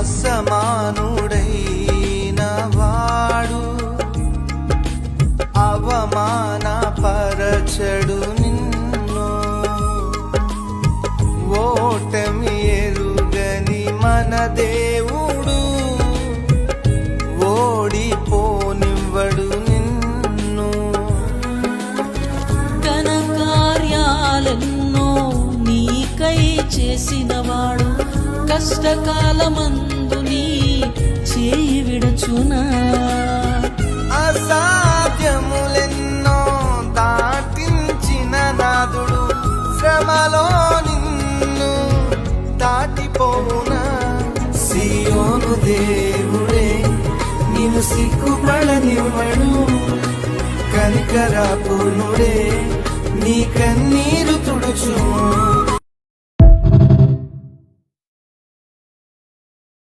అసమానుడైన వాడు అవమానపరచడు నిన్ను. ఓటమి ఎరుగని మన దేవుడు ఓడిపోనివ్వడు నిన్ను. ఘన కార్యాలెన్నో నీకై చేసినవాడు కష్టకాలమందు నీ చేయి విడచునా. అసాధ్యములెన్నో దాటించిన నాదుడు శ్రమలో నిన్ను దాటిపోవునా. సియోను దేవుడే నిన్ను సిగ్గుపడనివ్వడు, కనికరాపునుడే నీ కన్నీరు తుడుచును.